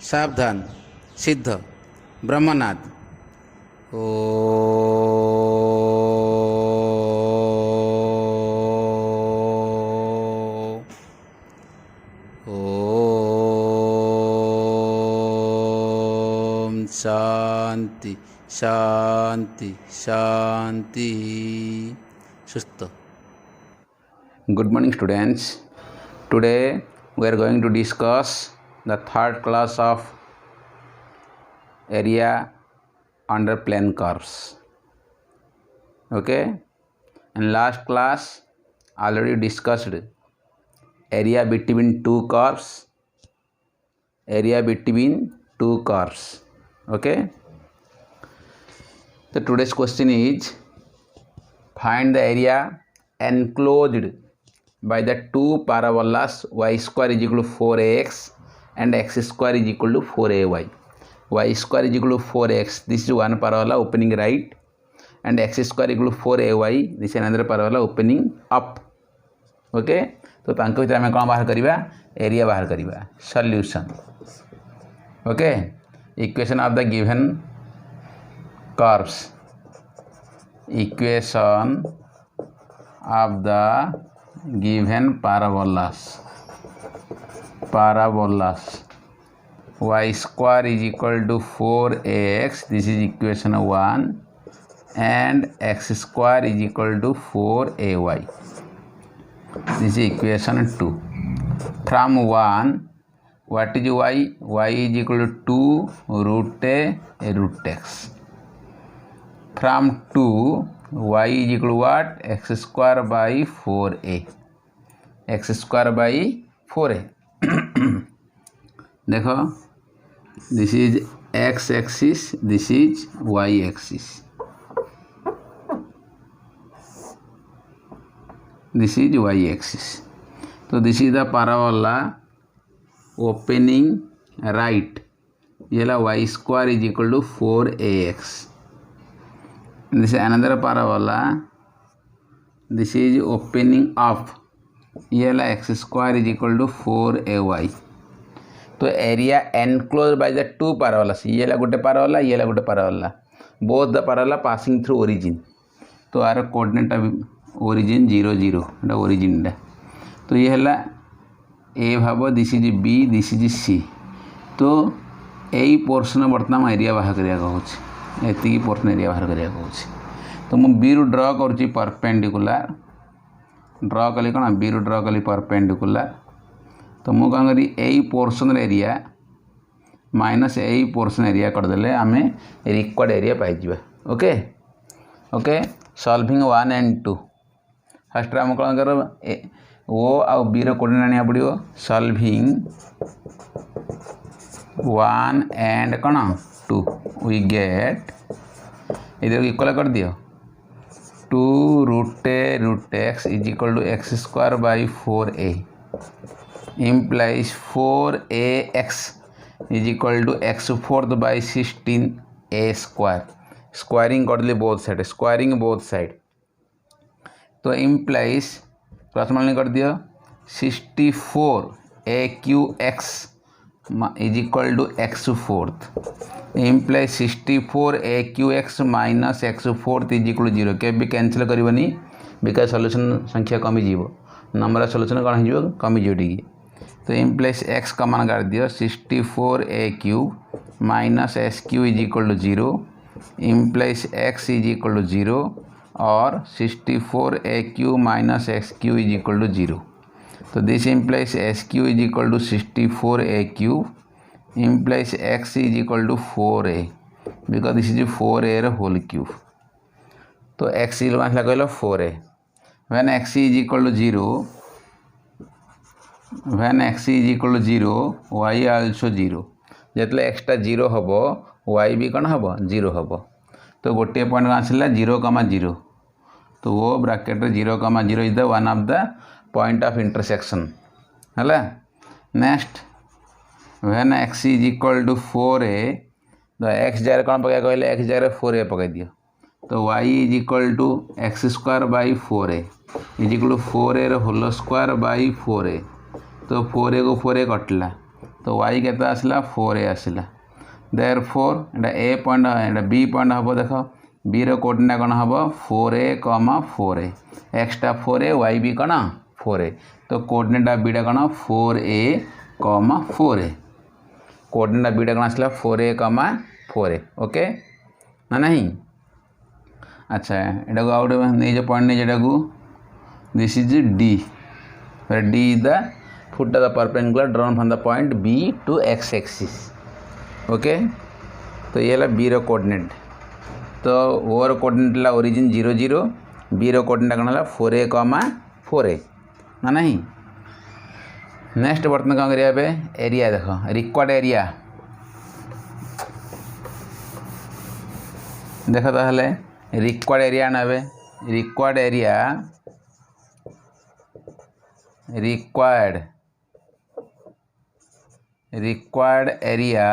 सावधान सिद्ध ब्रह्मनाद। ओ ओम शांति शांति शांति। सुस्त। Good morning students. Today we are going to discuss the third class of area under plane curves. Okay, in last class already discussed area between two curves, area between two curves. Okay, so today's question is find the area enclosed by the two parabolas y square is equal to 4ax and x square is equal to 4ay. Y square is equal to 4x, this is one parabola opening right, and x square is equal to 4ay, this is another parabola opening up. Okay, तो तांको भितर आमे कोन बाहर करिबा, area बाहर करिबा। Solution. Okay, equation of the given curves, equation of the given parabolas y square is equal to 4ax, this is equation 1, and x square is equal to 4ay, this is equation 2. From 1, what is y? Y is equal to 2 root a root x. From 2, y is equal to what? X square by 4a. X square by 4a. देखो, this is x axis, this is y axis. This is y axis. So this is the parabola opening right. ये ला y square is equal to 4ax. This is another parabola, this is opening up, ये ला x square is equal to 4ay. तो area enclosed by the two parabolas, ये ला गोटे parabola, ये ला गोटे parabola, both the parabola passing through origin. तो are coordinate origin 0 0, Etah origin टा। तो ये हला a भाव, this is b, this is c. तो यही पोर्शन बर्तमान एरिया बाहर करिया कहूँ, एति पोर्शन एरिया बाहर करिया कहूँ। तो मु बी रु ड्रॉ करुच्ची परपेंडिकुलर, ड्रॉ कली कौन बी रु ड्रॉ कली परपेंडिकुलर। तो मु कौन करी यही पोर्शन एरिया माइनस यही पोर्शन एरिया करदेले आमे रिक्वायर्ड एरिया पाइजिबा। Okay okay, solving 1 and 2। First आम कौन कर ओ आउ बी रो कोऑर्डिनेट आनिया पड़ियो। सॉल्विंग 1 and कौन 2 वी गेट, इधर इक्वल कर दियो 2 root a root x is equal to x square by 4a implies 4ax is equal to x fourth by 16a square. Squaring कर both side, squaring both side. तो implies प्रथम कर दियो 64aqx is equal to x fourth, implies 64aqx minus x fourth is equal to 0. के भी cancel करबनी because solution संख्या कमी जीवो, नंबर ऑफ सॉल्यूशन कौन हो कमी जीव टी। तो implies x कमान कर दियो 64aq minus sq is equal to 0, implies x is equal to 0 और 64aq minus sq is equal to 0. So this implies sq is equal to 64aq, implies x is equal to 4a because this is 4a whole cube. तो x is equal to 4a. When x is equal to 0, when x is equal to 0, y also 0. जेतले x टा 0 हबो y भी कौन हबो 0 हबो। तो गोटे point आसला 0,0, तो वो bracket 0,0 is the one of the point of intersection है। Next when x is equal to 4a, तो x जगह कौन पका कहले x जगह 4a पका दियो। तो y is equal to x square by 4a is equal to 4a whole square by 4a। तो 4a को 4a कटला तो y केते आसला 4a आसला therefore Etah a point Etah b point हम देख b रो कोऑर्डिनेट कौन हम 4a, 4a extra 4a y भी कौन 4a तो कोऑर्डिनेट b टा कौन 4a, 4a कोऑर्डिनेट b टा कौन आसला 4a, 4a ओके ना नहीं। अच्छा एटा को आउट नहीं जो पॉइंट नहीं जेटा को this is d where d is the foot of the perpendicular drawn from the point b to x axis okay तो ये ला b रो कोऑर्डिनेट तो o रो कोऑर्डिनेट ला ओरिजिन 0 0 b रो कोऑर्डिनेट कौन ला 4a, 4a ना नहीं। नेक्स्ट बर्तमान कौन करिया बे एरिया देखो रिक्वायर्ड एरिया देखो ताहले रिक्वायर्ड एरिया नबे रिक्वायर्ड एरिया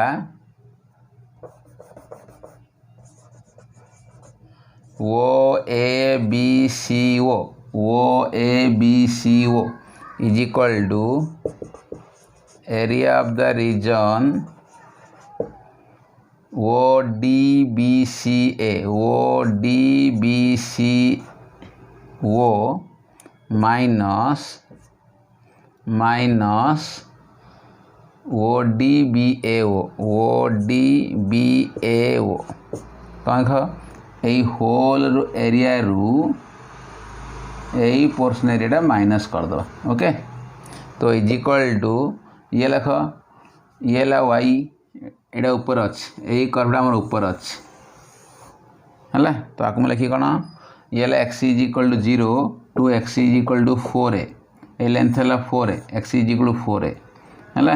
वो A B C O is equal to area of the region O D B C O minus O D B A O कौन ख यही होल एरिया रू यही पोर्शन एरिया माइनस कर दो okay तो इज इक्वल टू ये लिख ये ला वाई एटा ऊपर अच्छे यही कर्वटा मोर ऊपर अच्छे है तो आपको लिखी कौन ये ला x is equal to 0 to x is equal to 4a ये लेंथ है 4a x is equal to 4a है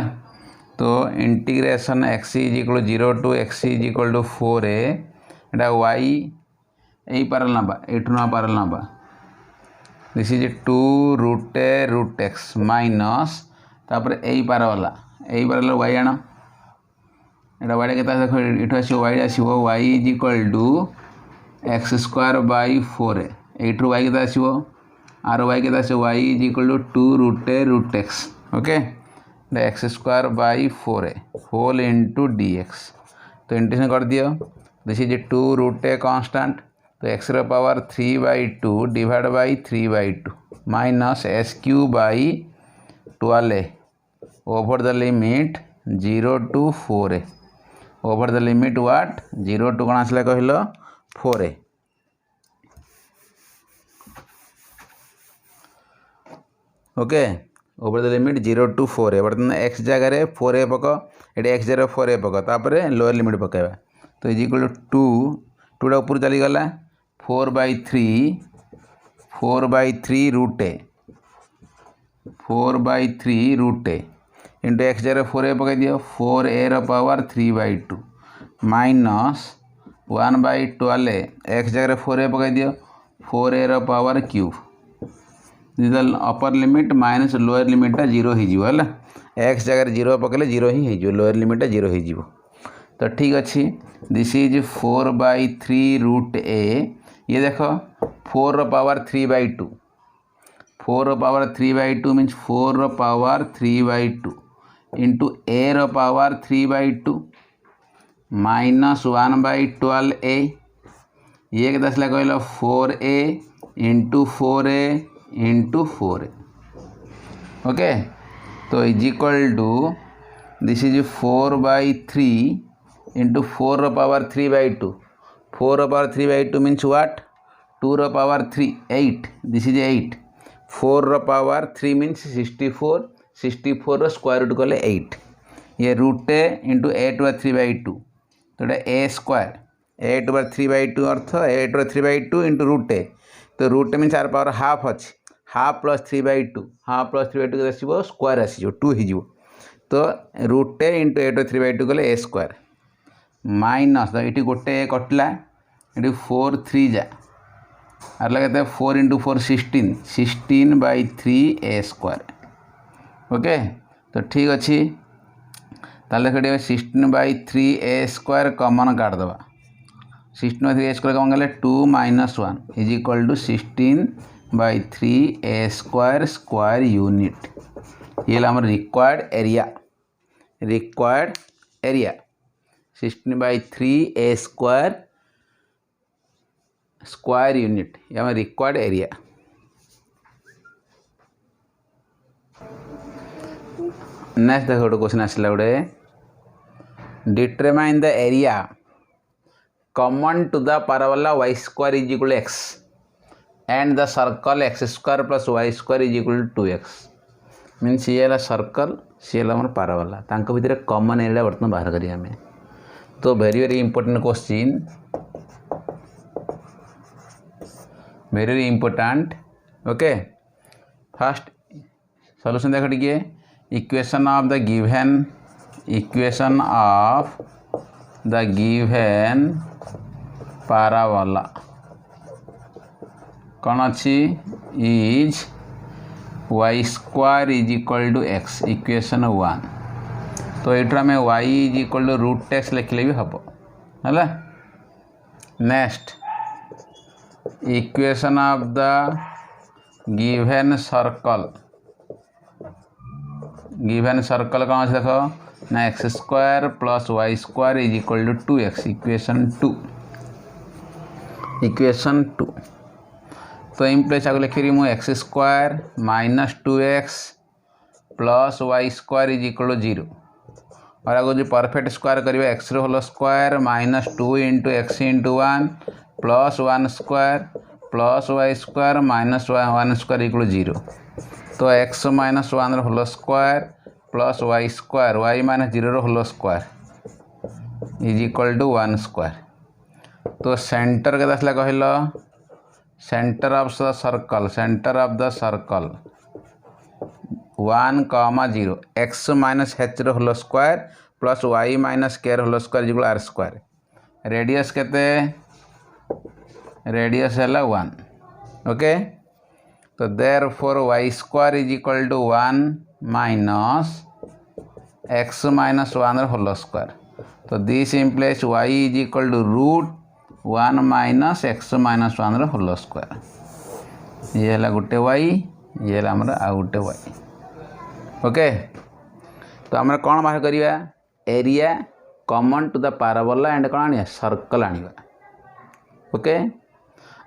तो integration x is equal 0 to x is equal to 4a एटा वाई यही पारल ना एठू ना पारल ना this is 2 root a root x minus तापर यही पार वाला वाई आण एटा वाई के देखो ये आस वाई आसो y is equal to x square by 4a एठू वाई के आसो आर वाई के आसो y is equal to 2 root a root x okay x square by 4a whole into d x तो इंटीग्रेशन कर दियो this is 2 root a constant तो x raise power 3/2 divide by 3/2 minus x cube by 12a over the limit 0 to 4a over the limit what 0 to कौन आसला कहल 4a okay over the limit 0 to 4a बर्तमान x जगह 4a पक ये x जगह 4a पक तापर लोअर लिमिट पकेबा तो इज इक्वल टू 2 ऊपर चलीगला 4/3 root A 4/3 root a into x जगह 4a पकई दियो 4a raise power 3/2 minus 1/12 x जगह 4a पकई दियो 4a raise power cube upper limit minus lower limit 0 हो एक्स जगह 0 पकड़े 0 ही हो लोअर लिमिट 0 हो तो ठीक अच्छे दिस इज 4/3 रूट ए ये देख 4 raise power 3/2 4 raise power 3/2 means 4 raise power 3/2 into a raise power 3/2 minus 1/12a ये के आसला कहल 4a into 4a into 4a okay तो is equal to this is 4/3 into 4 raise power 3/2 4 raise power 3/2 means what 2 raise power 3 8 this is 8 4 raise power 3 means 64 raise square root कले 8 ये root a into 8/3/2 तो a square 8/3/2 अर्थ 8/3/2 into root a तो root means are power half अच्छे half plus 3/2 half plus 3/2 आसो square आसो 2 हो तो रूट ए इंटू 8/3/2 कले ए स्क्वायर माइनस ये गोटे कटला ये 4 3 जा आर लगे 4 इंटू 4 16/3 ए स्क्वायर ओके तो ठीक अच्छे ताले 16/3 a square common काटदे 16/3 a square कमन कले 2 - 1 is equal to 16/3 a square square unit ये आम required area required area 16/3 A² square unit या रिक्वायर्ड एरिया। नेक्स्ट देखो गोटे क्वेश्चन आसला गोटे determine the area common to the parabola y² is equal x and the circle x² plus y² is equal 2x। Means ये है circle सी है आम parabola तांको भितर कॉमन एरिया बर्तमान बाहर करिया हमें। तो very important question, very important. Okay, first solution देखो टिके equation of the given parabola कौन अच्छी is y² is equal to x equation 1। तो ये आम y is equal to √x लिखले भी हम है। Next equation of the given circle कौन अच्छे देखो ना x² plus y² is equal to 2x equation 2। तो इम्प्लेस आगे लिखी मुझे x² minus 2x plus y² is equal 0 और आगे जो परफेक्ट स्क्वायर करेंगे x whole square minus 2 into x into 1 plus 1² plus y² minus 1² equal 0। तो x minus 1 whole square plus y² y minus 0 whole square is equal to 1²। तो centre के आसला कहल centre of the circle 1, 0 x minus h whole square plus y minus k whole square is equal r²। Radius केते radius है 1। Okay, तो therefore y² is equal to 1 minus x minus 1 whole square. तो this implies y is equal to √1 minus x minus 1 whole square. ये है गोटे y, ये है आमर आ गोटे y। ओके, तो आम कौन बाहर करिया area common to the parabola and कौन आनिया सर्कल आनिया। ओके,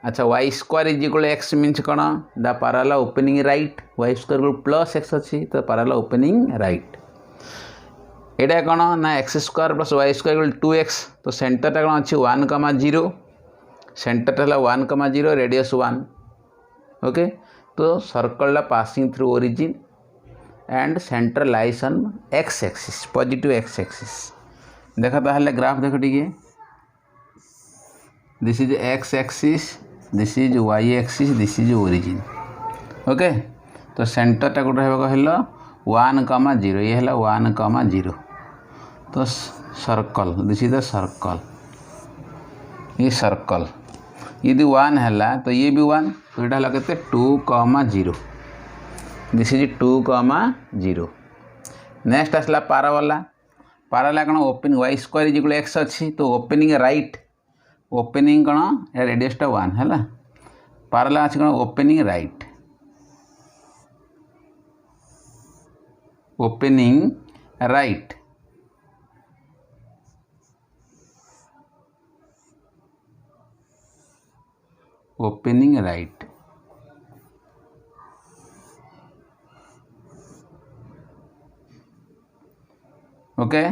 अच्छा y² is equal x means कौन the parabola opening right y² plus x अच्छी तो पैराबोला ओपनिंग राइट। एटा कौन ना x² प्लस y² 2x। तो सेंटरटा कौन अच्छी 1, 0 सेंटरटा है 1, 0 रेडियस 1। ओके, तो circle passing through origin and centre lies on x axis positive x axis. देखो ताहले ग्राफ देखो टिके this is x axis this is y axis this is origin. Okay, तो सेंटरटा गोटे कहल 1, 0 ये है 1, 0। तो circle this is the circle ये सर्कल यदि 1 है तो ये भी 1 तो यहाँ है कहते 2, 0 दिस इज 2, 0। नेक्स्ट आसला पैराबोला कौन opening y² is equal x अच्छी तो ओपनिंग राइट ओपनिंग कौन रेडियसटा 1 है। पैराबोला अच्छी कौन opening right opening right opening right. Okay,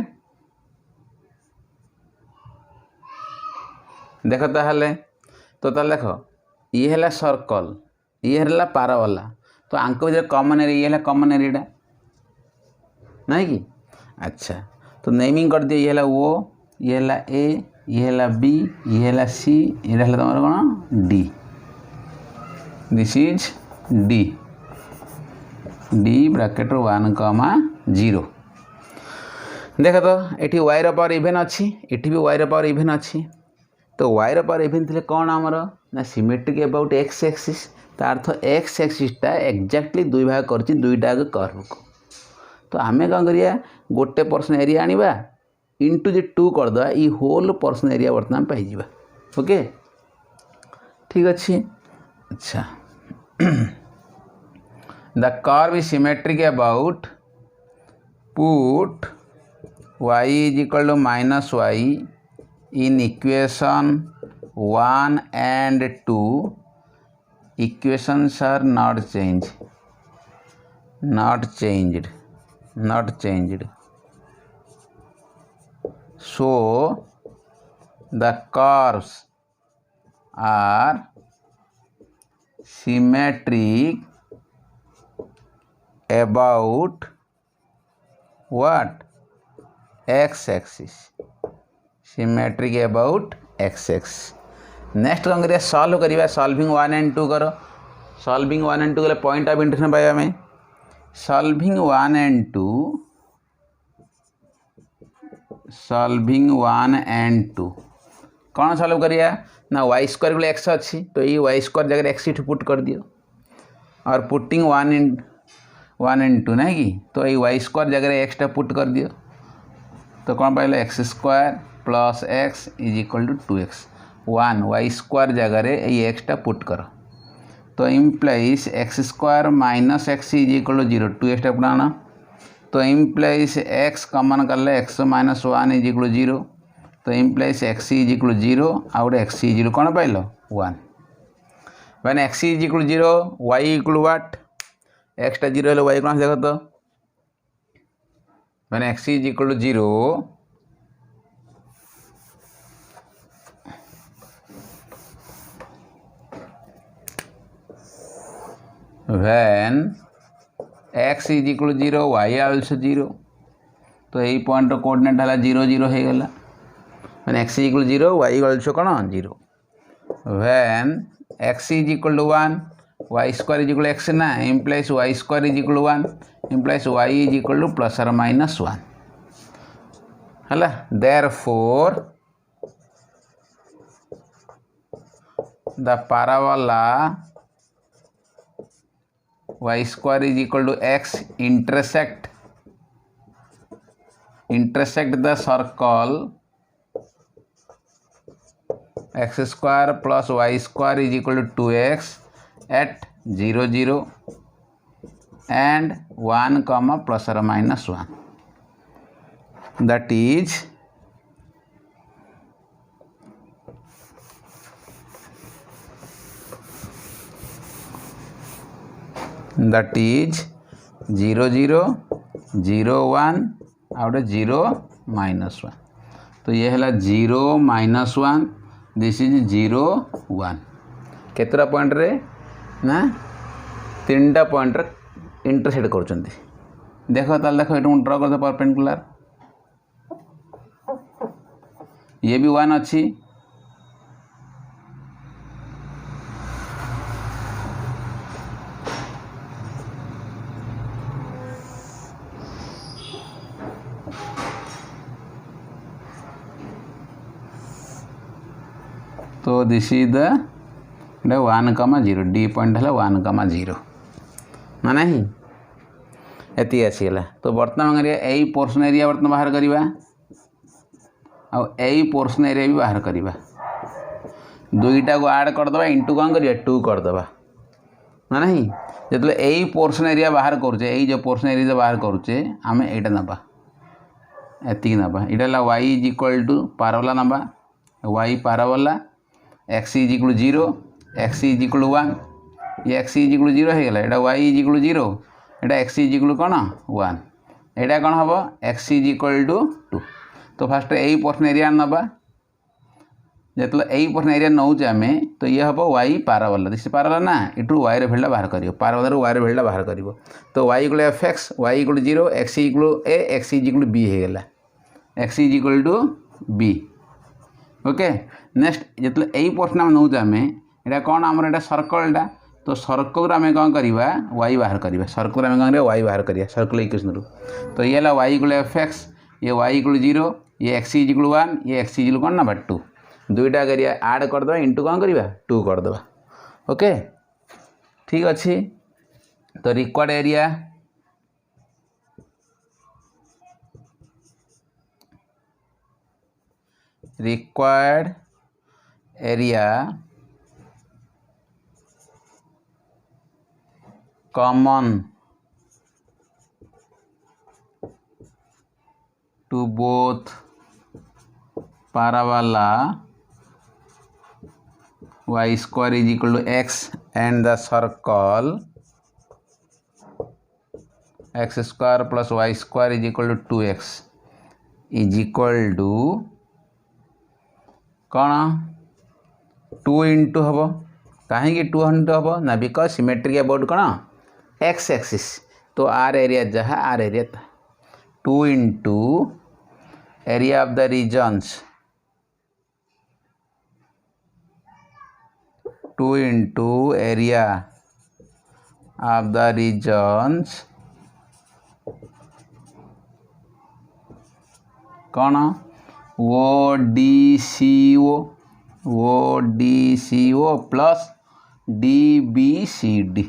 देख ताहले तो देख ये है सर्कल ये है पैराबोला तो आंक भीतर कॉमन एरिया ये है कॉमन एरिया नहीं कि। अच्छा, तो नेमिंग कर दिए ये है O ये है A ये है B ये है C ये है तुम कौन D this is D bracket 1, 0। देख तो ये y पावर इवेन अच्छी ये भी y पावर इवेन अच्छी। तो y पावर इवेन थे कौन आमर ना सिमेट्रिक अबाउट x एक्सिस तार अर्थ x एक्सिसटा एक्जाक्टली 2 भाग कर 2टा कर्व को। तो आम कौन करिया गोटे पर्सन एरिया आनिबा इंटू जे 2 करदे ये होल पर्सन एरिया बर्तमान पाई। ओके, ठीक अच्छे। अच्छा, the curve is symmetric about put y is equal to minus y in equation 1 and 2 equations are not changed. So the curves are symmetric about what? x-axis. Symmetric about x-axis. Next कौन करिया solve करिया solving 1 and 2 करो solving 1 and 2 कले point of interest पाइबा हमें solving 1 and 2 कौन solve करिया ना y स्क्वायर को x अच्छी तो ये y स्क्वायर जगह x इठ पुट कर दियो और पुटिंग 1 and 2 नहीं कि तो ये y स्क्वायर जगह x टा पुट कर दियो तो कौन पाइल x square plus x is equal to 2x 1 y square जगह ये एक्स टा पुट करो तो implies x square minus x is equal to 0 2x टा पुराना तो इम्प्लाइज x कमन कर ले x minus 1 is equal to 0 तो implies x is equal to 0 आउट x इज 0 कौन पाइल 1 when x is equal to 0 y equal to what x टा 0 हेले y कौन देखो तो when x is equal to 0 when x is equal to 0 y also 0 तो यही पॉइंट कोऑर्डिनेट है 0 0 हो गला when x is equal to 0 y also कौन 0 when x is equal to 1 y square is equal to x ना implies y square is equal to 1 implies y is equal to plus or minus 1 हला therefore the parabola y square is equal to x intersect the circle x square plus y square is equal to 2x at 0 0 and 1 comma plus or minus 1 that is that is 0 0 0 1 out of 0 minus 1 तो ये है 0 minus 1 this is 0 1 केतरा point रे ना तीनटा point रे intersect कर देखो ताल देखो ये ड्रा कर परपेंडिकुलर ये भी 1 अच्छी तो this is the 1,0 D point है 1,0 ना नहीं एति आसीगला तो बर्तमान करिया यही पोर्शन एरिया बर्तमान बाहर करवा आ यही पोर्शन एरिया भी बाहर करवा दुईटा को ऐड करदे इंटू कौन करिया 2 करदे ना नहीं जो यही पोर्शन एरिया बाहर करुचे यही जो पोर्शन एरिया बाहर करुचे आम एटा नबा एति नबा इटा y is equal to parabola नबा y parabola x is equal 0 x is equal 1 ये x इज इक्वल 0 हो गला एटा y is equal 0 Etah x is equal कौन 1 एटा कौन हम x इज इक्वल टू 2 तो फास्ट यही पोर्शन एरिया नबा जो यही पोर्शन एरिया नौचे आम तो ये हम y पाराबोला दिस पाराबोला ना इटू y रे भेल्डा बाहर कर पाराबोला y रे भेल्डा बाहर कर तो y equal fx y equal 0 x equal a x is equal b हो गला x is equal to b okay next जो यही पोर्शन आम नौचे आम यहाँ कौन आमर यहाँ सर्कलटा तो सर्कल आम कौन करवा y बाहर करवा सर्कल आम कौन y बाहर करिया सर्कल इक्वेशन रू तो ये y इक्वल fx ये y इक्वल 0 ये x इज इक्वल 1 ये x इज इक्वल कौन ना 2 दुईटा करिया ऐड करदे इंटू कौन करवा 2 करदे ओके ठीक अच्छे तो required area common to both parabola y square is equal to x and the circle x square plus y square is equal to 2x is equal to कौन 2 इंटू हम कहीं 2 इंटू हम ना बिकज सिमेट्रिक अबाउट कौन x axis तो our area जहाँ our area 2 into area of the regions 2 into area of the regions कौन O D C O plus D B C D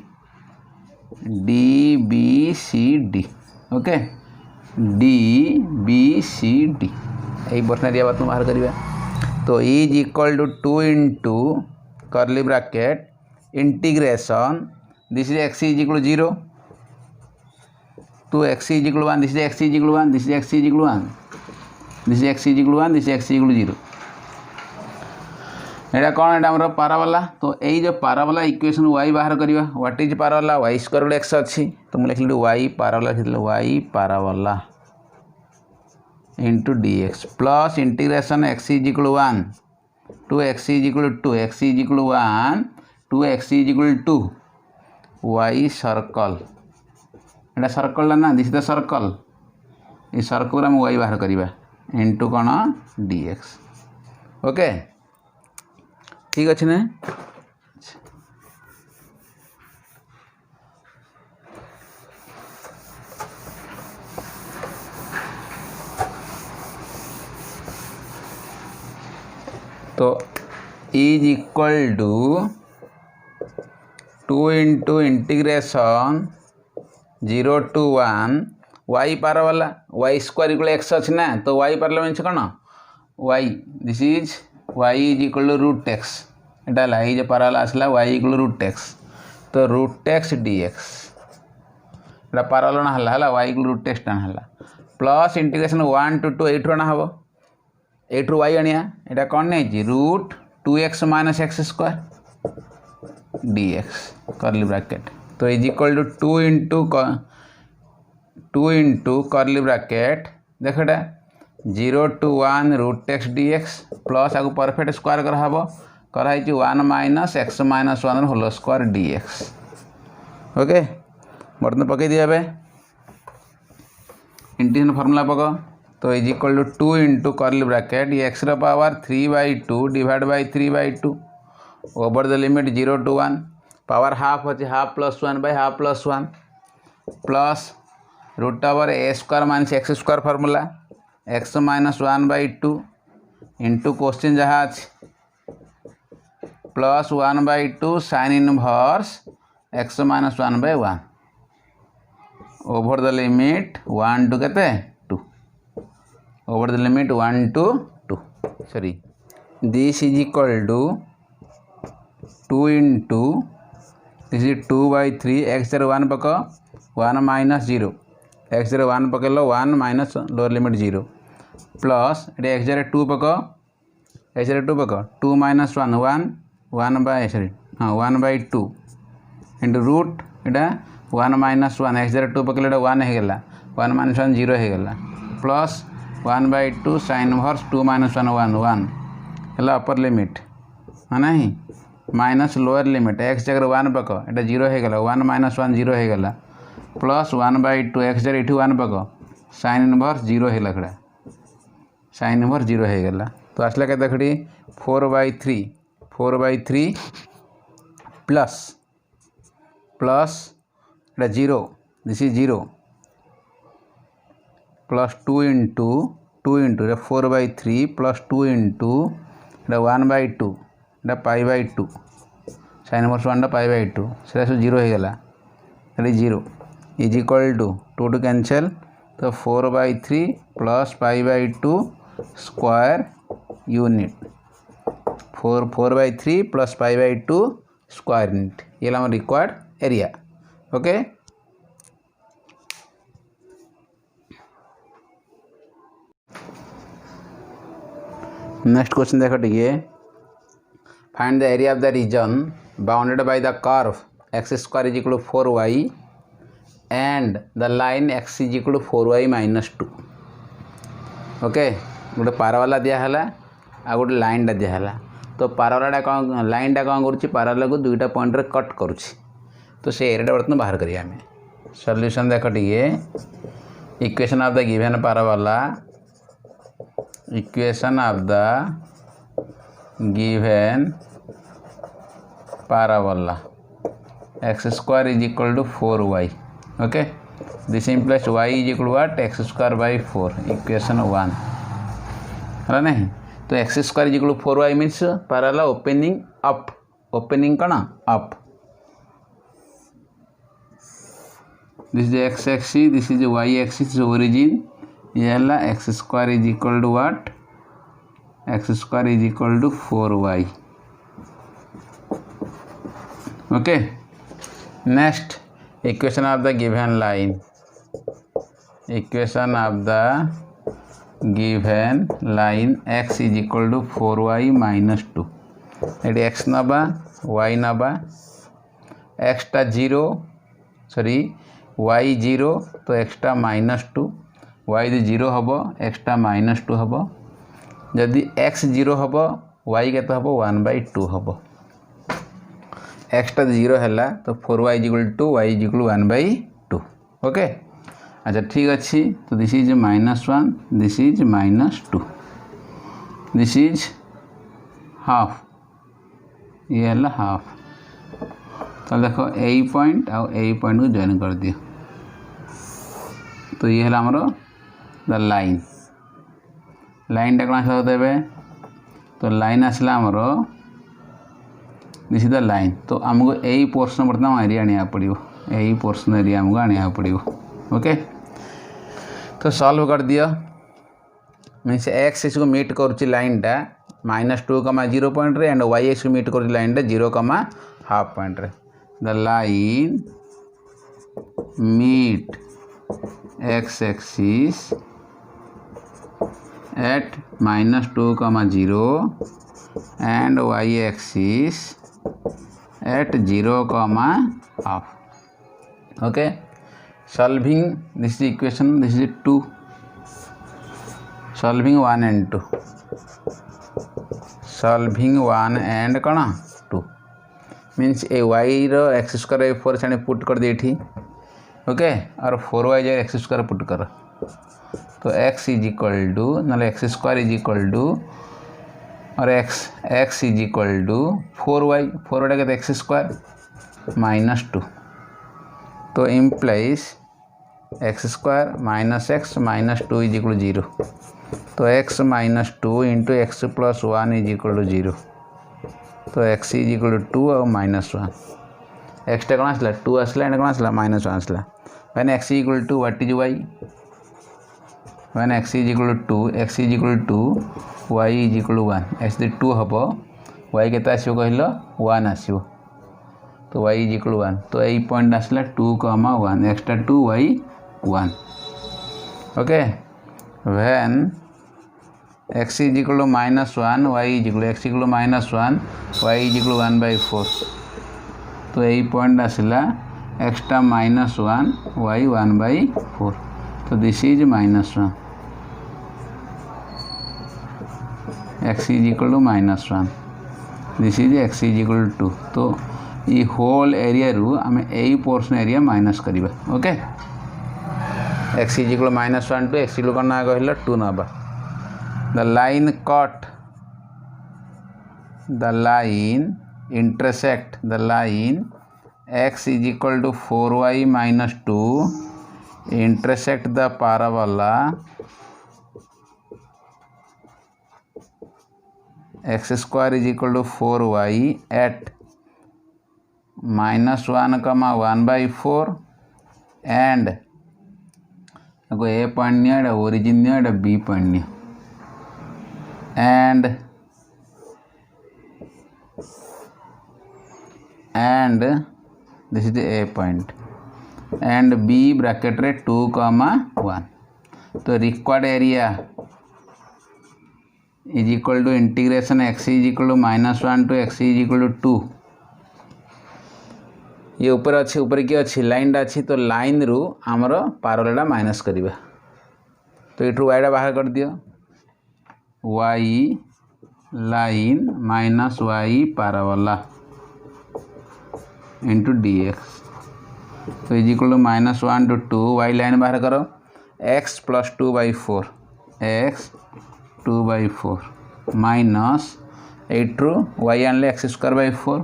okay D B C D यही प्रश्न दिया बात बाहर करिए तो is equal to 2 into curly bracket integration this is x is equal 0 to x is equal 1 this is x is equal 1 this is x is equal 1 this is x is equal 1 this is x is equal 0 एटा कौन एटा हमर parabola तो यही जो parabola equation y बाहर करिया what is parabola y square x अच्छी तो मैं लिखली y parabola y parabola into dx plus integration x is equal 1 to x is equal 2 x is equal 1 to x is equal 2 y circle एटा circle ना this the circle ये circle हम y बाहर करिया इंटू कौन dx okay ठीक अच्छे ना तो is equal to 2 into integration 0 to 1 y parabola y square equal x अच्छे ना तो y पाराबोला मीन्स कौन y this is y is equal to root x एटा लाई जो पाराबोला आसला y इक्वल रूट एक्स तो रूट एक्स dx एटा पाराबोला ना हला y इक्वल रूट एक्स ना हला प्लस इंटीग्रेशन 1 टू 2 8 ना हबो 8 रू y आनिया एटा कोन नै जी root 2x minus x square dx curly bracket तो is equal to 2 into curly bracket देख एटा 0 to 1 root x dx plus आगु परफेक्ट स्क्वायर कराई 1 minus x minus 1 whole square dx okay बर्तन पकई दिया इंटीग्रेशन फॉर्मूला पक तो is equal to 2 into curly bracket x power 3/2 divide by 3/2 over the limit 0 to 1 power half अच्छे half plus 1 by half plus 1 plus root over a square minus x square formula x minus 1/2 into question जहाँ अच्छे plus 1/2 sine inverse x minus 1/1 over the limit 1 to केते 2 over the limit 1 to 2 sorry this is equal to 2 into this is 2/3 x 1 पक 1 minus 0 x 1 पकड़ 1 minus lower limit 0 plus ये x 2 पक x 2 पक 2 minus 1 1 1 bye sorry हाँ 1/2 into root इटा 1 minus 1 x 2 पकड़ 1 होगा 1 माइनस 1 0 होगा प्लस 1/2 साइन इनवर्स 2 माइनस 1 1 1 है अपर लिमिट है ना माइनस लोअर लिमिट x जगह 1 पक ये 0 होगा 1 माइनस 1 0 होगा प्लस 1/2 x जगह ये 1 पक साइन इनवर्स 0 है साइन इनवर्स 0 होगा तो आसला के देखी 4/3 प्लस प्लस इटा 0 this is 0 plus 2 into 4/3 plus 2 into इटा 1/2 इटा π/2 साइन इनवर्स 1 π/2 से 0 होगा 0 is equal to 2 two cancel तो 4/3 plus π/2 square unit 4/3 plus π/2 square unit ये required area okay. Next question देखो टिके find the area of the region bounded by the curve x square is equal to 4y and the line x is equal to 4y -2 okay गोटे parabola दिहला आ गोटे लाइनटा दिहला तो पारावाला कौन लाइनटा कौन करुच्ची पारावाला को दुईटा पॉइंट रे कट करुच्ची तो से एरिया बर्तमान बाहर करिया आम सॉल्यूशन देख टिके equation of the given parabola equation of the given parabola x square is equal to 4y okay this implies y is equal to what x square by 4 equation 1 है नहीं तो x square is equal to 4y means parabola opening up opening कौन up this is the x axis this is the y axis origin ये है x square is equal to what x square is equal to 4y okay next equation of the given line equation of the given line x is equal to 4y -2 eighty x नबा y नबा x टा 0 sorry y 0 तो x टा -2 y दि 0 हबो x टा -2 हबो जदि x 0 हबो y केते हबो 1/2 हबो एक्सटा 0 है तो 4y = 2 y = 1/2 ओके अच्छा ठीक अच्छी तो this is -1 this is -2 this is half ये है हाफ तो देखो ए पॉइंट आउ ए पॉइंट को जॉइन कर दियो तो ये है हमरो द लाइन लाइनटा कौन आसला देबे तो लाइन आसला हमरो दिस इज द लाइन तो आमको यही पोर्सन बर्तमान एरिया आने पड़ो यही पोर्सन एरिया आमको आने पड़ो ओके तो सॉल्व कर दियो मीन्स एक्स इसको मीट करुच्ची लाइनटा -2, 0 पॉइंट रे एंड वाई एक्स को मीट करुच्ची लाइनटा 0, हाफ पॉइंट रे the line meet x axis at -2, 0 and y axis at 0, half okay solving this is equation this is 2 solving 1 and 2 solving 1 and कौन 2 means a y रो x square 4 से put कर दे ठी okay और 4y जो x square put कर तो x is equal to ना x square is equal to और x is equal to 4y 4y के एक्स स्क्वायर -2 तो implies x square -x -2 is equal 0 तो x -2 into x + 1 is equal to 0 तो x is equal to 2 और -1 एक्सटा कौन आसला 2 आसला एंड कौन आसला -1 आसला when x equal to what is y when x is equal to 2 x is equal to y is equal to 1 x दि 2 हम y के आसो कहल 1 आसो तो y इज इक्वल 1 तो यही पॉइंट आसला 2, 1 extra 2 y 1 okay when x is equal to -1 y is equal x equal -1 y is equal 1/4 तो यही पॉइंट आसला एक्सट्रा -1 y 1/4 तो this is -1 x is equal to -1 this is x is equal to 2 तो ये whole area रु आम यही portion area minus करिबा okay x is equal -1 to x equal ना कहल 2 नबा the line cut the line intersect the line x is equal to 4y -2 intersect the parabola x square is equal to 4y at -1, 1/4 and ago A point निया एटा origin निया एटा B point निया and this is the a point and b bracket रे 2, 1 तो required area is equal to integration x is equal to -1 to x is equal to 2। ये ऊपर अच्छी ऊपर किए अच्छी लाइन अच्छी तो लाइन रु आमर पारलेटा माइनस करवा तो ये वाईटा बाहर कर दियो y line minus y parabola into d x तो is equal to -1 to 2 y line बाहर करो x प्लस 2/4 x 2/4 माइनस 8 रू वाई आनले x²/4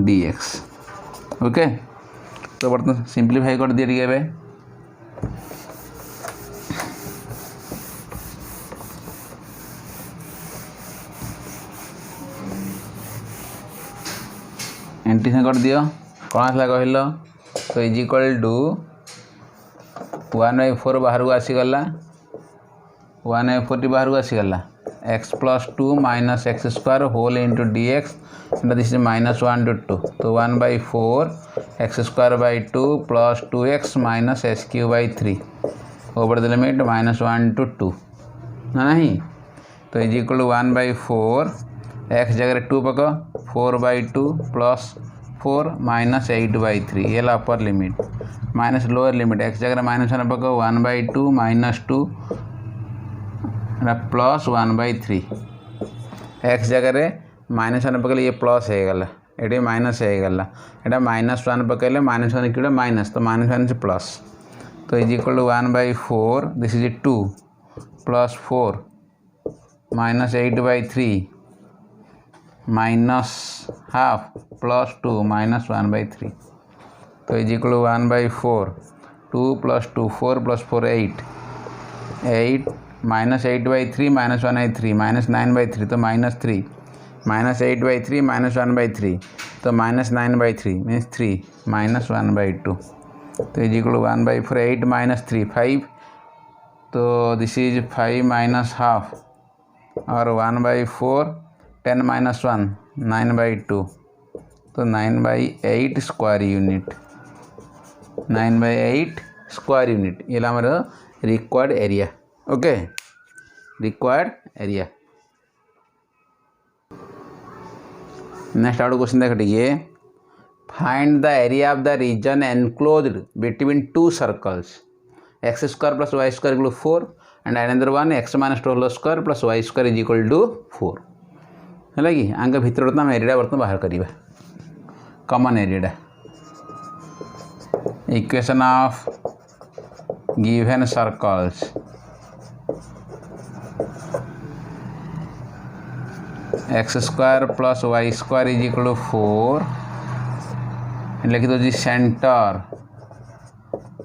dx। ओके तो बर्तमान सिंप्लीफाई कर दिए टे इंटीग्रेशन कर दियो कौन आसला कहल तो इज इक्वल टू 1/4 बाहर को आसीगला 1/4 बाहर को आसीगला x plus 2 minus x² whole into d x this is -1 to 2 तो 1/4 x²/2 plus 2x minus s³ over the limit -1 to 2 ना नहीं तो इज इक्वल टू 1/4 x जगह 2 पक 4/2 प्लस 4 माइनस 8/3 ये upper limit minus lower limit x जगह -1 पक 1/2 minus 2 plus 1/3 x जगह -1 पकड़े ये प्लस हो गला ये माइनस हो गला ये -1 पकड़े -1 कि माइनस तो -1 से प्लस तो is equal to 1/4 this is 2 plus 4 minus 8/3 minus half plus 2 minus 1/3 तो is equal to 1/4 2 plus 2 4 plus 4 8 minus 8/3 minus 1/3 minus 9/3 तो -3 माइनस 8/3 माइनस 1/3 तो -9/3 मीन्स 3 माइनस 1/2 तो इज इक्वल टू 1/4 8 माइनस 3 5 तो दिस इज 5 माइनस हाफ और 1/4 10 minus 1 9/2 तो 9/8 square unit 9/8 square unit ये हमारा required area. Okay required area. Next आउट question देख लीजिए find the area of the region enclosed between two circles x² plus y² equal 4 and another one x minus 2 whole square plus y² is equal to 4 है कि आंक भितर बर्तमान area बर्तमान बाहर करवा common area equation of given circles x² plus y² is equal to 4 लिखी दो जी centre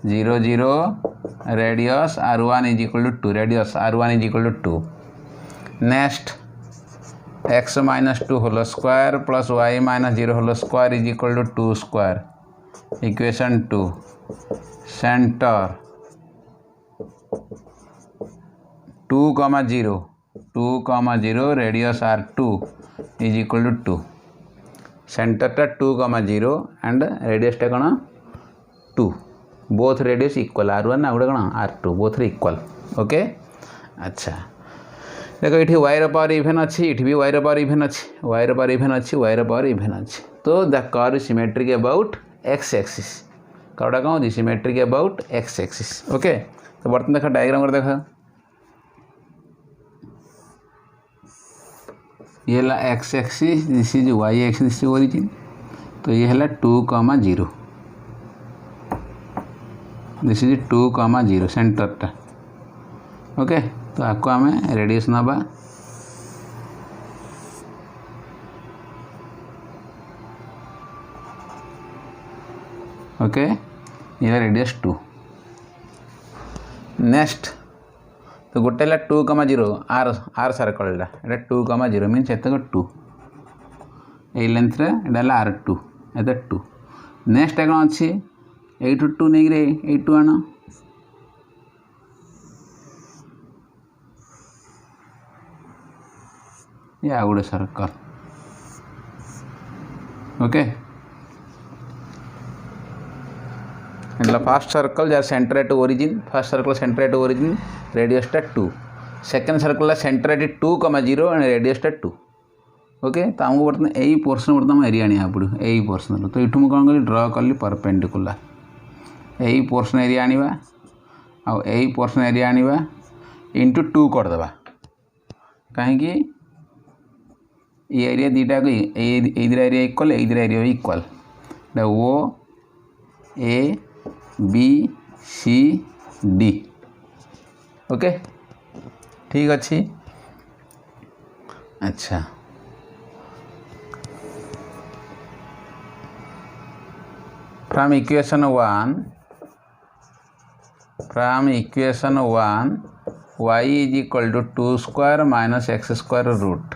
0 0 radius r1 is equal to 2 radius r1 is equal to 2 next x minus 2 whole square plus y minus 0 whole square is equal to 2 square equation 2 centre 2,0 radius r2 is equal to 2 centre 2,0 and radius कौन 2 both radius equal r1 आ गोटे कौन r2 both equal. Okay अच्छा देखो ये y power even अच्छी ये भी y power even अच्छी y पावर इवेन अच्छी y पावर इवेन अच्छी तो the curve symmetric about x axis कर्वटा कौन symmetric about x axis. Okay तो बर्तमान देख डायग्राम कर देख ये है x axis this is y axis origin तो ये है 2,0 दिस इज 2,0 सेंटरटा। ओके तो आपको आम रेडियस नवा ओके ये रेडियस 2 नेक्स्ट तो गोटे 2,0 आर सर्कलटा ये 2,0 मीन से 2 ये लेंथ रे एटा r2 एत 2 नेक्स्ट कौन अच्छी 8 2 नहीं 8 आण ये आ गोटे सर्कल। ओके फर्स्ट सर्कल जार centre at origin first circle centre at origin रेडियसटा 2 second circle centre at 2,0 and radius 2 okay. तो आमको बर्तमान यही पोर्सन बर्तमान एरिया आने पड़ो यही पोर्सन तो ये कौन कली ड्र कली परपेंडिकुलर यही पोर्सन एरिया आनिबा आउ यही पोर्सन एरिया आनिबा इंटू 2 करदेबा कहीं ये एरिया दीटा को area equal area equal O A B C D okay ठीक अच्छे। अच्छा from equation 1 y is equal to 2 square minus x square root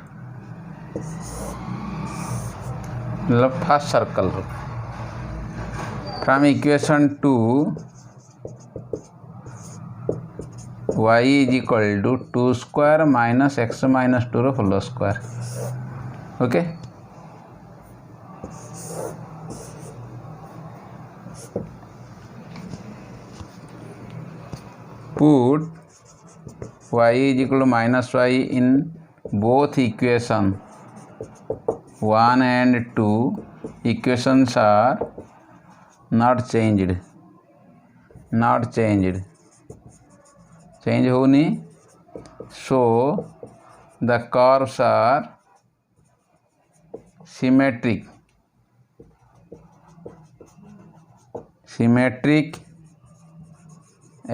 मतलब first circle from equation 2 y is equal to 2 square minus x minus 2 whole square okay. Put y is equal to minus y in both equation 1 and 2 equations are not changed change होनी so the curves are symmetric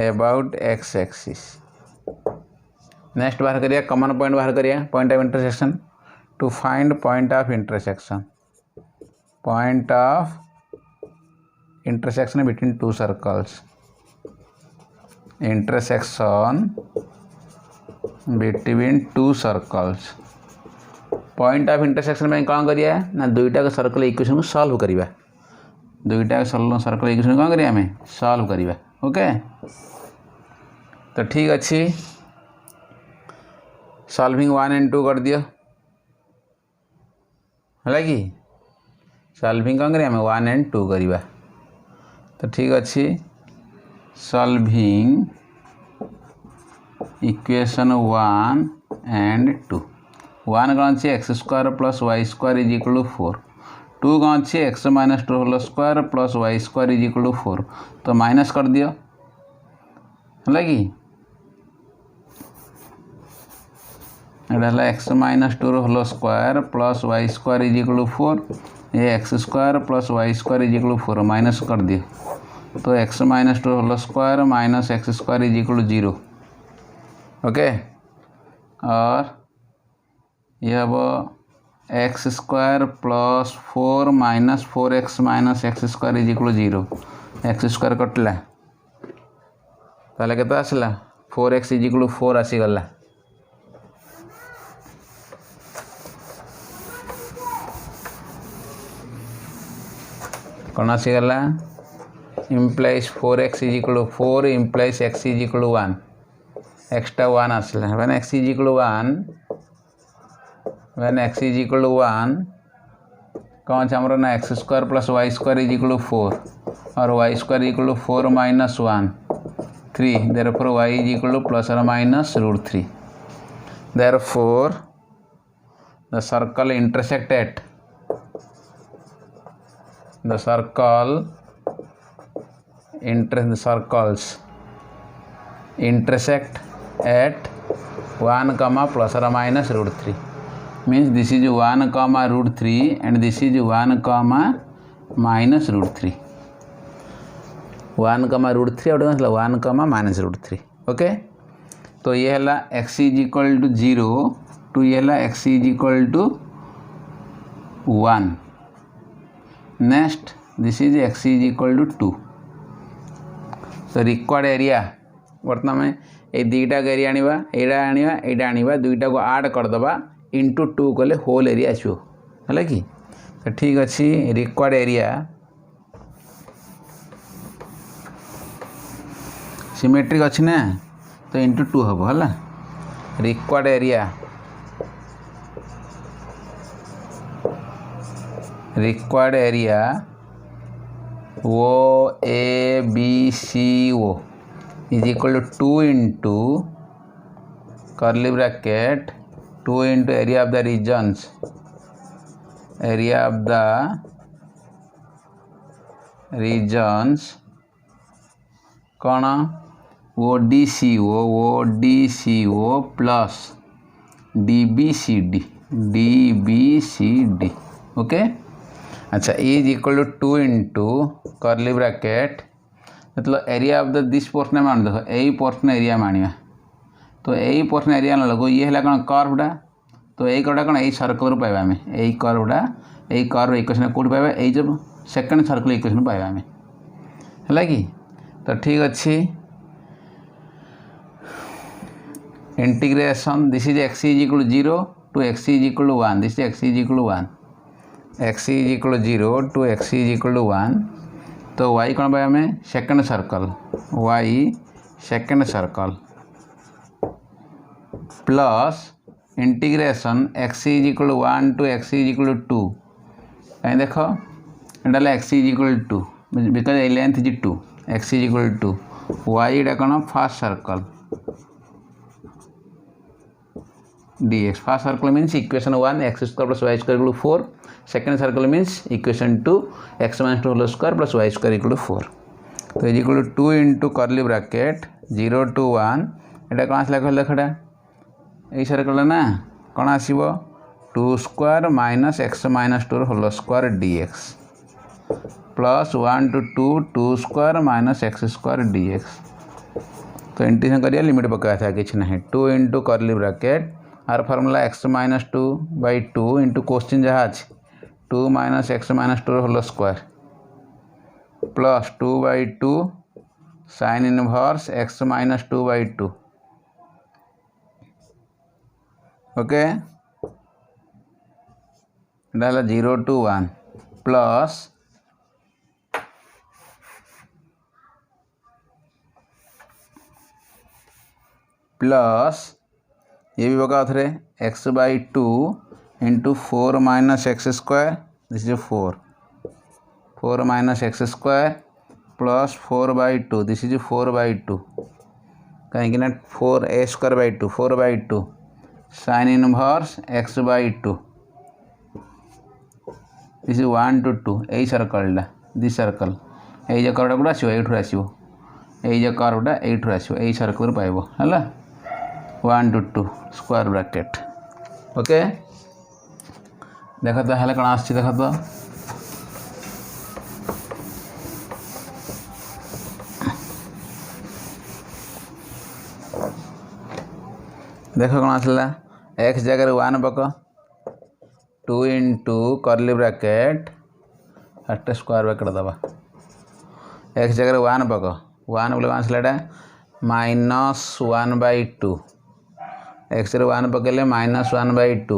about x axis। Next बाहर करिए common point बाहर करिए point of intersection to find point of intersection between two circles point of intersection में कौन करिए ना दुईटा सर्कल इक्वेशन को सॉल्व करिया दुईटा सर्कल इक्वेशन कौन करिया हमें सॉल्व करिया ओके। तो ठीक अच्छे सॉल्विंग 1 and 2 कर दियो है कि सॉल्विंग कौन करिया हमें 1 and 2 करिया। तो ठीक अच्छे सॉल्विंग इक्वेशन 1 and 2 1 कौन अच्छे x square plus y square is equal to 4 2 कौन अच्छे x minus 2 whole square plus y square is equal to 4 तो माइनस कर दियो है कि x minus 2 whole square plus y square is equal to 4 ये x square plus y square is equal to 4 minus कर दियो तो x minus 2 whole square minus x square is equal to 0 okay. और यह वो x square plus 4 minus 4x minus x square is equal to 0 x square कटला ताले केते आसला 4x इज इक्वल टू 4 आसीगला कौन आसीगला implies 4x is equal to 4 implies x is equal to 1 extra 1 आसला when x is equal to 1 कौन अच्छे आमर ना x square plus y square is equal to 4 और y square equal to 4 minus 1 3 therefore y is equal to plus और minus √3 therefore the circle intersect at the circles intersect at 1 comma plus or minus √3 means this is 1 comma √3 and this is 1 comma minus √3 1 comma √3 और 1 comma minus √3 okay. तो ये है x is equal to 0 to ये है x is equal to 1 next this is x is equal to 2 तो required area बर्तमान ये दुईटा एरिया आनिबा दुईटा को ऐड करदबा इंटू 2 कले होल एरिया आसो है कि। तो ठीक अच्छे रिक्वायर्ड एरिया सिमेट्रिक अच्छी ना तो इंटू 2 हम है required area O A B C O is equal to 2 into curly bracket 2 into area of the regions कौन ODCO प्लस DBCD ओके। अच्छा is equal to 2 into curly bracket मतलब area of the this portion में आने देखो यही portion area में आनिया तो यही पोर्शन एरिया लगो ये है कौन कर्वटा तो यही कर्वटा कौन यही सर्कल पाइबा आम यही कर्वटा यही कर्व इक्वेशन कौट पाइबा यही जब सेकेंड सर्कल इक्वेशन पाइबा आम है कि तो ठीक अच्छे integration this is x is equal 0 to x is equal 1 this is x is equal 1 x is equal 0 to x is equal 1 तो y कौन पाए हमें second circle y second circle plus integration x is equal 1 to x is equal 2 कहीं देख एटा x is equal 2 because a length is 2 x is equal 2 y एटा कौन first circle dx first circle means equation 1 x square plus y square equal 4 second circle means equation 2 x minus 2 whole square plus y square equal 4 तो is equal 2 into curly bracket 0 to 1 एटा कौन आसला कहले देखटा यही circle ना कौन आसीबो 2 square minus x minus 2 whole square dx plus 1 to 2 square minus x square dx तो इंटीग्रेशन करिया लिमिट पका था किछ नहीं 2 इंटू कर्ली ब्रैकेट आर formula x minus 2 by 2 into question जहाँ अच्छे 2 minus x minus 2 whole square plus 2 by 2 sine inverse x minus 2 by 2 okay डाला 0 टू 1 प्लस ये भी बका थे x by 2 into 4 minus x square this is 4 minus x square plus 4 by 2 this is 4 by 2 कहीं 4 a square by 2 4 by 2 sine inverse x by 2 this is 1 to 2 यही सर्कलटा this circle यही जो कर्वटा कौट आसो यही जो कर्वटा यही आसो यही सर्कल पाइब है 1 टू 2 स्क्वायर ब्रैकेट ओके देख तो हेल्ला कौन आस देख तो देख कौन आसला x जगह 1 पक 2 into curly bracket fast square bracket दबा x जगह 1 पक 1 बोले कौन आसला माइनस 1 बाई 2 x रे 1 पकेले minus 1 by 2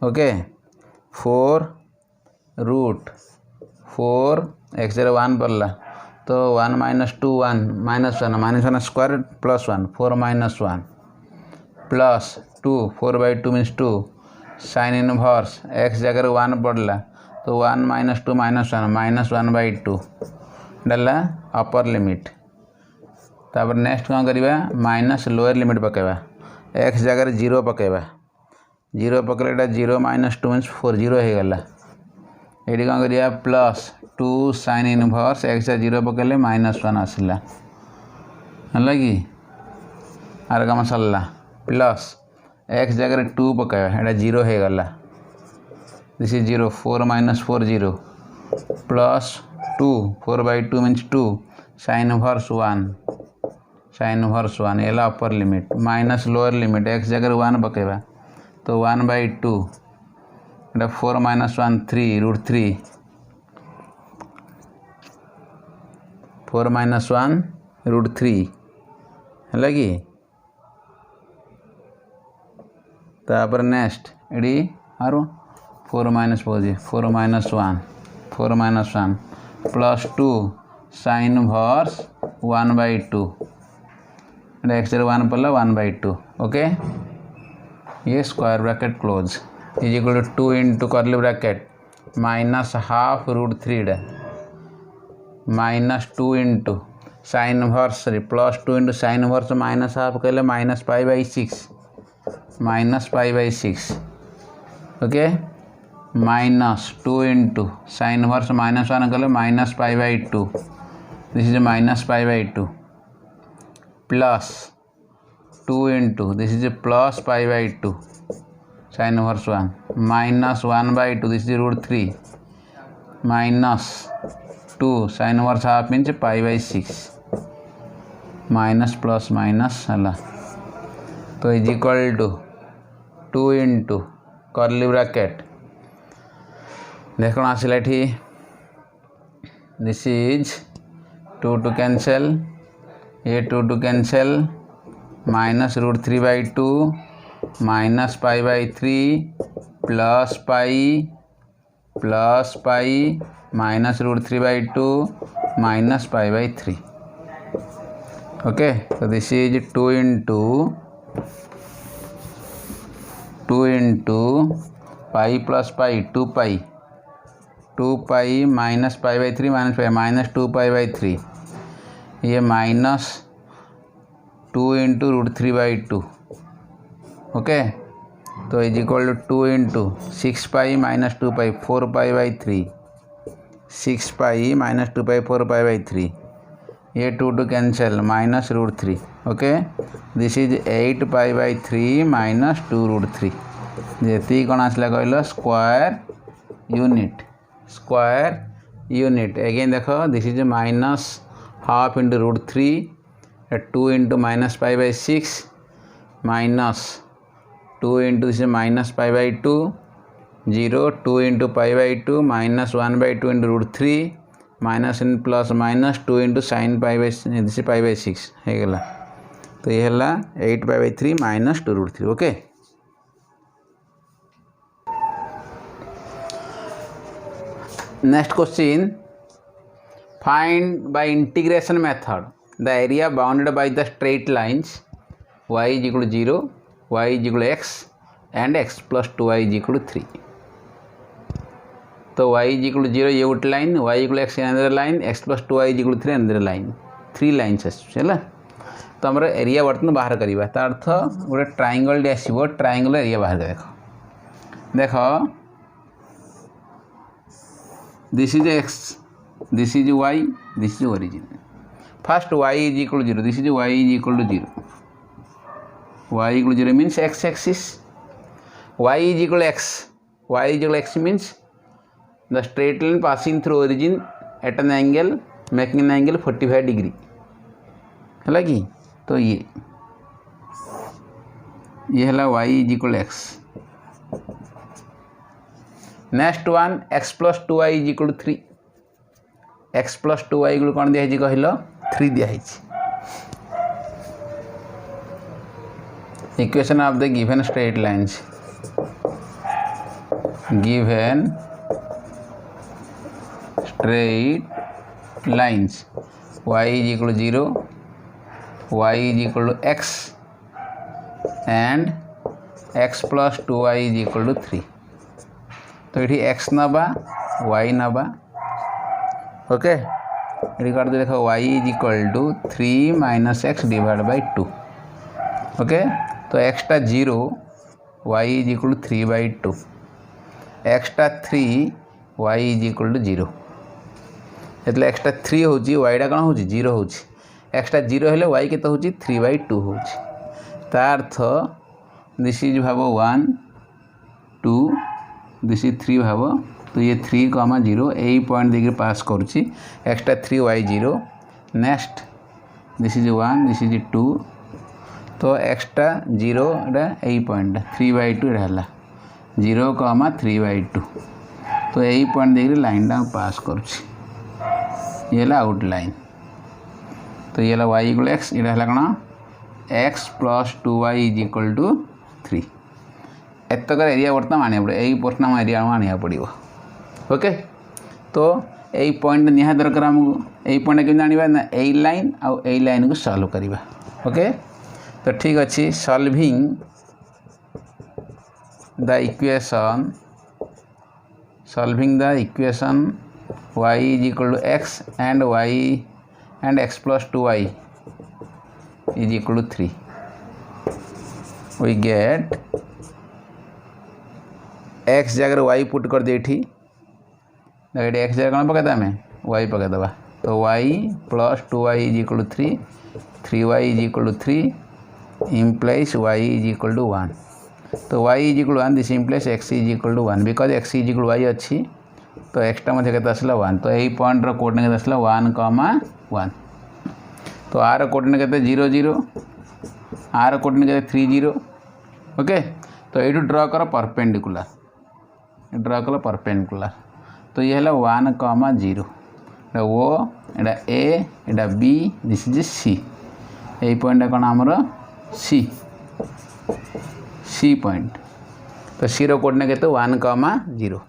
okay 4 root 4 x रे 1 पड़ला तो 1 minus 2 1 minus 1 square plus 1 4 minus 1 plus 2 4 by 2 means 2 sine inverse x जगह 1 पड़ला तो 1 माइनस 2 माइनस 1 बाई 2 डाला अपर लिमिट तापर नेक्स्ट कौन करवा माइनस लोअर लिमिट पकेबा x जगह 0 पकेबा 0 पकड़े 0 माइनस 2 मीन्स 4 0 हो गला ये कौन करिया प्लस 2 साइन इनवर्स x 0 पकेले माइनस 1 आसला है कि आर कम सरला प्लस x जगह 2 पकेबा ये 0 हो गला this is 0 4 minus 4 0 plus 2 4 by 2 means 2 sine inverse 1 sine inverse 1 ये upper limit minus lower limit x जगह 1 पकेबा तो 1 by 2 Etah 4 minus 1 3 root 3 4 minus 1 root 3 है कि तापर नेक्स्ट एडी आरो 4 minus 4 minus 1 plus 2 sine inverse 1 by 2 x 1 पड़ला 1 बाई 2 ओके ये square bracket close is equal to 2 into curly bracket minus half root 3 minus 2 into sine inverse sorry +2 into sine inverse -½ कहले -π/6 -π/6 okay -2 into sine inverse -1 कहले -π/2 this is -π/2 plus 2 into this is +π/2 sine inverse 1 -1/2 this is √3 -2 sine inverse half means π/6 minus plus minus है तो is equal to 2 into curly bracket देख कौन आसला ये this is 2 two cancel ये 2 two cancel -√3/2 -π/3 plus pi -√3/2 -π/3 okay तो this is 2 into pi plus pi 2 pi -π/3 -2π/3 ये -2 into √3/2 okay तो इज इक्वल टू 2 इंटू 6π -2π 4π/3 6π -2π 4π/3 ये 2 two cancel -√3 okay this is 8π/3 -2√3 जी कौन आसला कहल स्क्वायर यूनिट अगेन देख this is -½ into √3 2 into -π/6 -2 into this -π/2 0 2 into π/2 -1/2 into √3 minus इन प्लस माइनस 2 इंटू साइन π/6 होगा तो ये है 8π/3 -2√3 okay next question find by integration method the area bounded by the straight lines y is equal to 0 y is equal to x and x plus 2y is equal to 3 तो y is equal to 0 ये गोटे line y equal x another line x plus 2y is equal to 3 another line 3 lines है तो आम area बर्तमान बाहर करवा तार अर्थ गोटे ट्रायंगल आसो ट्रायंगल एरिया बाहर देख this is x this is y this is origin first y is equal to 0 this is y is equal to 0 y equal 0 means x axis y is equal to x y is equal to x means the straight line passing through origin at an angle making an angle 45 degree है कि तो ये है y is equal to x next one x plus 2y is equal to 3 x plus 2y equal कौन दिखाई कहल 3 दिखाई equation of the given straight lines given straight lines y is equal to 0 y is equal to x and x plus 2y is equal to 3 तो ये x नबा y नबा okay ये कर दे देखो y is equal to 3 minus x divided by 2 okay तो x टा 0 y is equal to 3/2 x टा 3 y is equal to 0 एतले x टा 3 होची y टा कौन होची 0 होची x टा 0 हेले y के तो होची 3/2 होची तार अर्थ दिस इज भाव 1 2 दिस इज 3 भाव तो ये 3,0 यही पॉइंट देखिए पास करुच्ची x टा 3 y 0 next this is 1 this is 2 तो x टा 0 यही पॉइंट 3/2 है 0,3/2 तो यही पॉइंट देखिए लाइन टा पास करुच्ची ये आउट लाइन तो ये y इक्वल x ये कौन x plus 2y is equal to 3 एतक एरिया बर्तमान आने पड़े यही पोर्शन आम एरिया आने पड़ो ओके तो यही पॉइंट निहाती दरकार आमको यही पॉइंट केमी जाना ना यही लाइन आउ यही लाइन को सॉल्व करवा ओके तो ठीक अच्छे solving the equation y is equal to x and y and x plus 2y is equal to 3. We get x जगह y पुट कर दे थी x जगह कौन पकड़ा हमें y पकड़ दबा तो y plus 2y is equal to 3, 3y is equal to 3 implies y is equal to 1. तो y is equal to 1 this implies x is equal to 1 because x is equal to y अच्छी तो x मध्य के आसला 1 तो यही point coordinate आसला 1,1 तो are coordinate के 0 0 आर कोऑर्डिनेट के 3 0 ओके तो ये ड्रा कर परपेंडिकुलर तो ये है 1,0 वो एटा ए एटा बी दिस इज सी यही पॉइंट कौन आमर सी पॉइंट तो सी कोऑर्डिनेट के 1,0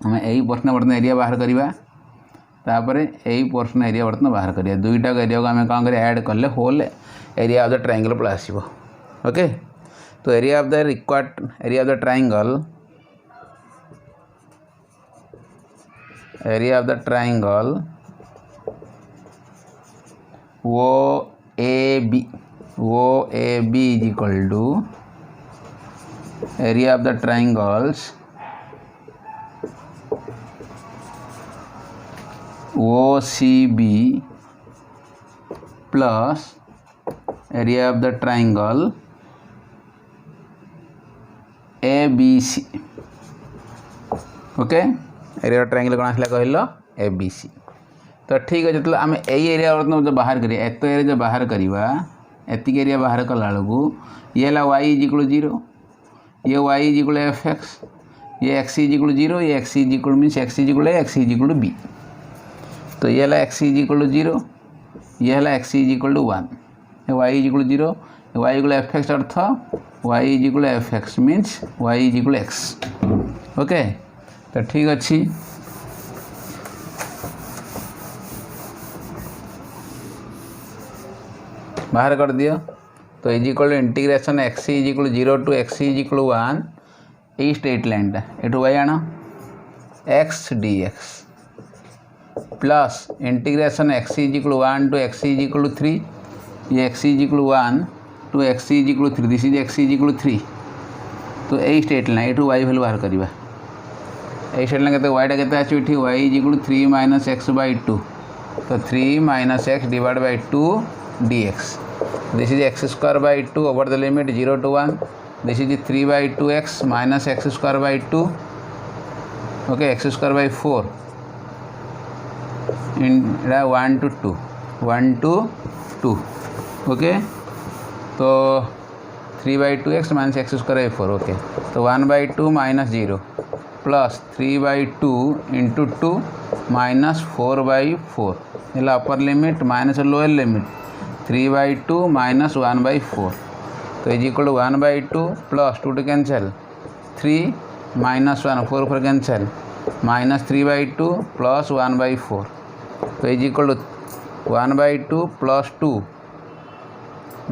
हमें यही पोर्शन बर्तन एरिया बाहर करवा तापर यही पोर्शन एरिया बर्तन बाहर करिया दुईटा एरिया को आम कौन कर ऐड कले whole area of the triangle पड़ा आसो ओके तो area of the required area of the triangle वो A B is equal to area of the triangles OCB plus area of the triangle ABC okay area triangle कौन आसला कहल ABC तो ठीक है जो आम यही एरिया जो बाहर करिया एत एरिया जो बाहर करवा एतिक एरिया बाहर कला ये है y इज इक्वल 0 ये y इज इक्वल fx ये x इज इक्वल 0 ये x is equal means x is equal b तो ये है x इज इक्वल 0 ये है x is equal 1 y is equal 0 y equal fx अर्थ y is equal fx means y is equal x okay तो ठीक अच्छी बाहर कर दियो तो is equal integration x is equal 0 to x is equal 1 ये स्ट्रेट लाइन एठू y आना x dx plus integration x is equal 1 to x is equal 3 ये x is equal 1 to x is equal 3 this is x is equal 3 तो यही straight line एठू y value बाहर करवा यही स्ट्रेट लाइन के yटा के आसो y is equal 3 minus x by 2 तो 3 minus x divide by 2 dx this is x square by 2 over the limit 0 to 1 this is 3 by 2x minus x square by 2 okay x square by 4 in 1 to 2 okay तो 3 by 2x minus x square by 4 okay तो 1 by 2 minus 0 plus 3 by 2 into 2 minus 4 by 4 ये upper limit minus lower limit 3 by 2 minus 1 by 4 तो is equal to 1 by 2 plus 2 two cancel 3 minus 1 4 4 cancel minus 3 by 2 plus 1 by 4 तो is equal to 1 by 2 plus 2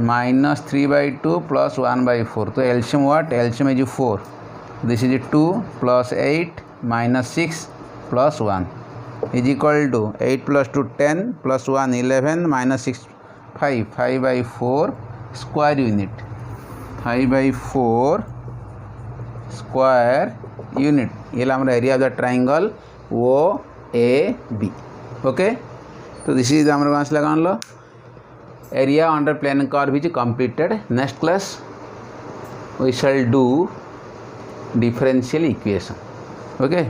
minus 3 by 2 plus 1 by 4 तो एल्शियम what एल्शियम is 4 this is 2 plus 8 minus 6 plus 1 is equal to 8 plus 2 10 plus 1 11 minus 6 5 by 4 square unit 5 by 4 square unit ये हमारा area of the triangle O A B okay तो this is हमारे answer लगा लो area under plane curve is completed next class we shall do differential equation okay